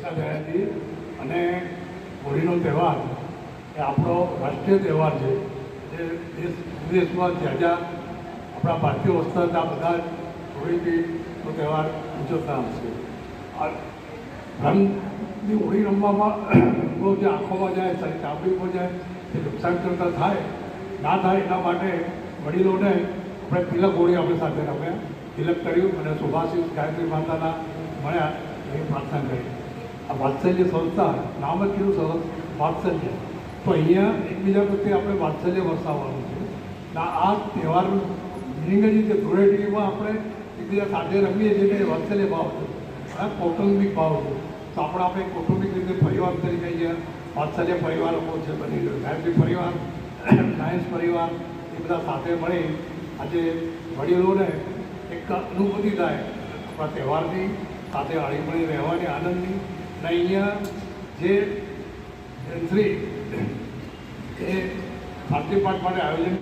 ભેગા થયા છીએ અને હોળીનો તહેવાર એ આપણો રાષ્ટ્રીય તહેવાર છે જે દેશ વિદેશમાં જ્યાં જ્યાં આપણા ભારતીય વસ્તુના બધા હોળીનો તહેવાર ઉજવતા હશે. રંગની હોળી રમવામાં રંગો જે આંખોમાં જાય સારી ચામડીમાં જાય એ નુકસાન કરતા થાય ના થાય એના માટે વડીલોને આપણે તિલક હોળી આપણે સાથે રમ્યા, તિલક કર્યું અને શુભાશીષ ગાયત્રી માતાના મળ્યા એ પ્રાર્થના કરી. આ વાત્સલ્ય સંસ્થા નામ જ કીધું સરસ વાત્સલ્ય, તો અહીંયા એકબીજા પ્રત્યે આપણે વાત્સલ્ય વરસાવવાનું છે. આ તહેવારનું મિનિંગ જ છે ધૂળેટીમાં આપણે એકબીજા સાથે રમીએ છીએ કે વાત્સલ્ય ભાવ છે, કૌટુંબિક ભાવ છે. તો આપણે કૌટુંબિક રીતે પરિવાર તરીકે અહીંયા વાત્સલ્ય પરિવાર લોકો છે બની ગયો, ગાયત્રી પરિવાર, સાયન્સ પરિવાર એ બધા સાથે મળી આજે વડીલોને એક અનુભૂતિ થાય આપણા તહેવારની સાથે હળીમળી રહેવાની આનંદની. અને અહીંયા જે જયંત્રી એ ભારતીય પાઠ માટે આયોજન